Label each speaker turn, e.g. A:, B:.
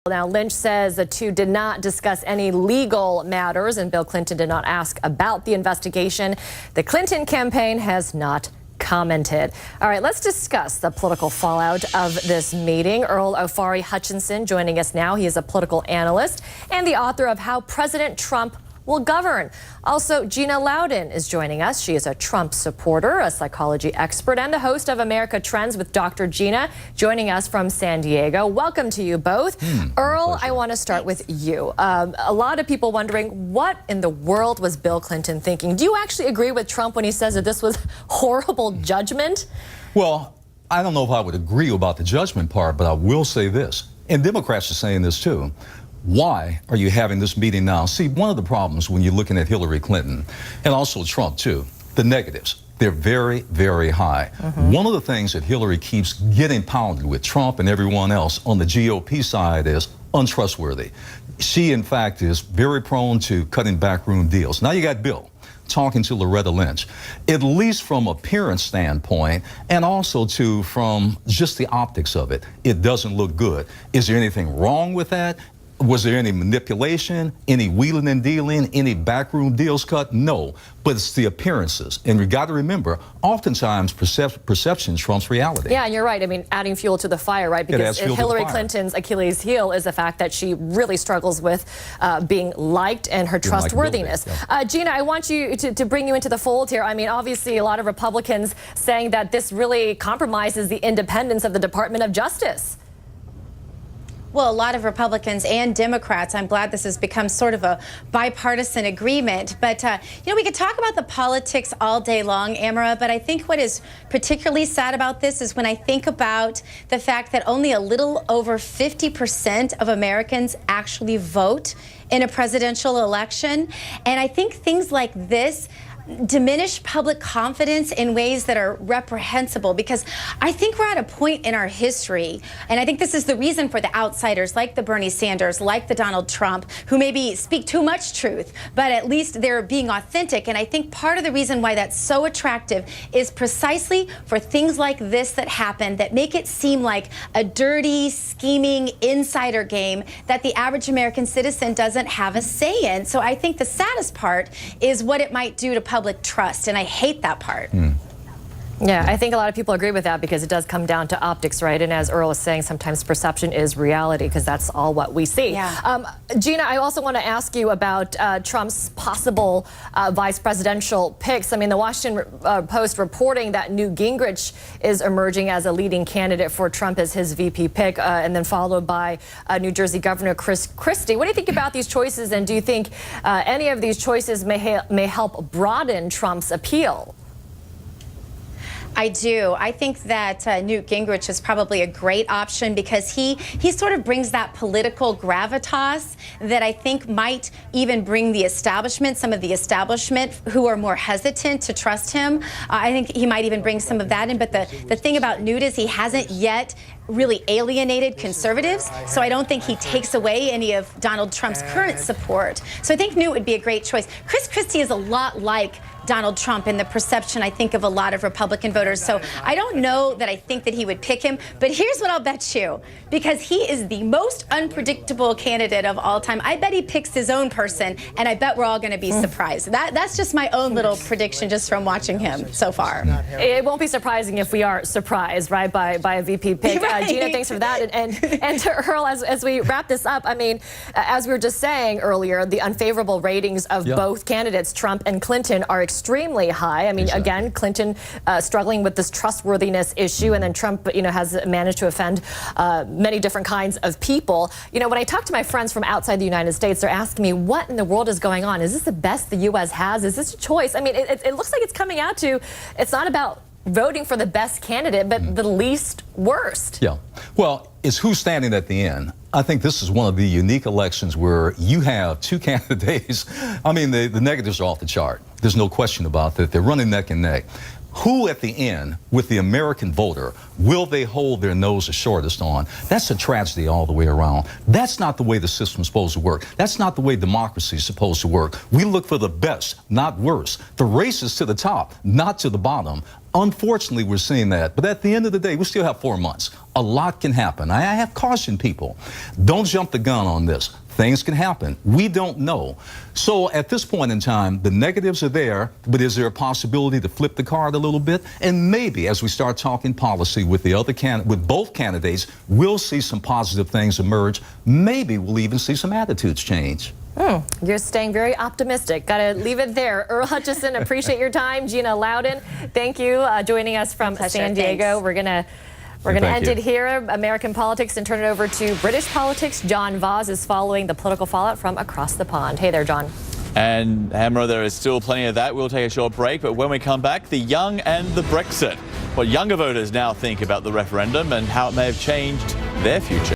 A: Now, Lynch says the two did not discuss any legal matters, and Bill Clinton did not ask about the investigation. The Clinton campaign has not commented. All right, let's discuss the political fallout of this meeting. Earl Ofari Hutchinson joining us now. He is a political analyst and the author of How President Trump Will Govern. Also, Gina Loudon is joining us. She is a Trump supporter, a psychology expert, and the host of America Trends with Dr.Gina, joining us from San Diego. Welcome to you both. Earl, I want to start with you. A lot of people wondering, what in the world was Bill Clinton thinking? Do you actually agree with Trump when he says that this was horrible judgment?
B: Well, I don't know if I would agree about the judgment part, but I will say this, and Democrats are saying this too. Why are you having this meeting now? See, one of the problems when you're looking at Hillary Clinton, and also Trump too, the negatives, they're very, very high. One of the things that Hillary keeps getting pounded with Trump and everyone else on the GOP side is untrustworthy. She, in fact, is very prone to cutting backroom deals. Now you got Bill talking to Loretta Lynch, at least from appearance standpoint, and also from just the optics of it. It doesn't look good. Is there anything wrong with that? Was there any manipulation, any wheeling and dealing, any backroom deals cut? No, but it's the appearances. And we got to remember, oftentimes perception trumps reality.
A: Yeah, and you're right. I mean, adding fuel to the fire, right? Because Hillary Clinton's Achilles heel is the fact that she really struggles with being liked and her trustworthiness. Gina, I want you to bring you into the fold here. I mean, obviously, a lot of Republicans saying that this really compromises the independence of the Department of Justice.
C: Well, a lot of Republicans and Democrats, I'm glad this has become sort of a bipartisan agreement. But, you know, we could talk about the politics all day long, Amara, but I think what is particularly sad about this is when I think about the fact that only a little over 50% of Americans actually vote in a presidential election. And I think things like this diminish public confidence in ways that are reprehensible, because I think we're at a point in our history, and I think this is the reason for the outsiders like the Bernie Sanders, like the Donald Trump, who maybe speak too much truth, but at least they're being authentic. And I think part of the reason why that's so attractive is precisely for things like this that happen that make it seem like a dirty, scheming insider game that the average American citizen doesn't have a say in. So I think the saddest part is what it might do to public trust, and I hate that part.
A: Yeah, I think a lot of people agree with that because it does come down to optics, right? And as Earl was saying, sometimes perception is reality because that's all what we see.
C: Yeah.
A: Gina, I also want to ask you about Trump's possible vice presidential picks. I mean, the Washington Post reporting that Newt Gingrich is emerging as a leading candidate for Trump as his VP pick, and then followed by New Jersey Governor Chris Christie. What do you think about these choices, and do you think any of these choices may help broaden Trump's appeal?
C: I do. I think that Newt Gingrich is probably a great option because he sort of brings that political gravitas that I think might even bring the establishment, some of the establishment who are more hesitant to trust him. I think he might even bring some of that in. But the thing about Newt is he hasn't yet really alienated conservatives, so I don't think he takes away any of Donald Trump's current support. So I think Newt would be a great choice. Chris Christie is a lot like Donald Trump in the perception, I think, of a lot of Republican voters. So I don't know that I think that he would pick him, but here's what I'll bet you, because he is the most unpredictable candidate of all time. I bet he picks his own person, and I bet we're all going to be surprised. That's just my own little prediction just from watching him so far.
A: It won't be surprising if we are surprised, right, by a VP pick.
C: Right.
A: Gina, thanks for that. And to Earl, as we wrap this up, I mean, as we were just saying earlier, the unfavorable ratings of both candidates, Trump and Clinton, are extremely high. I mean, again, Clinton struggling with this trustworthiness issue, and then Trump, you know, has managed to offend many different kinds of people. You know, when I talk to my friends from outside the United States, they're asking me, what in the world is going on? Is this the best the U.S. has? Is this a choice? I mean, it looks like it's coming out to, it's not about voting for the best candidate, but the least worst.
B: Yeah. Well, it's who's standing at the end. I think this is one of the unique elections where you have two candidates. I mean, the negatives are off the chart. There's no question about that. They're running neck and neck. Who at the end, with the American voter, will they hold their nose the shortest on? That's a tragedy all the way around. That's not the way the system's supposed to work. That's not the way democracy is supposed to work. We look for the best, not worse. The race is to the top, not to the bottom. Unfortunately, we're seeing that. But at the end of the day, we still have 4 months. A lot can happen. I have cautioned people, don't jump the gun on this. Things can happen. We don't know. So at this point in time, the negatives are there, but is there a possibility to flip the card a little bit? And maybe as we start talking policy with with both candidates, we'll see some positive things emerge. Maybe we'll even see some attitudes change.
A: You're staying very optimistic. Got to leave it there. Earl Hutchinson, appreciate your time. Gina Loudon, thank you joining us from San Diego.
C: Thanks.
A: We're going to end it here, American politics, and turn it over to British politics. John Voss is following the political fallout from across the pond. Hey there, John.
D: And Hamra, there is still plenty of that. We'll take a short break, but when we come back, the young and the Brexit. What younger voters now think about the referendum and how it may have changed their future.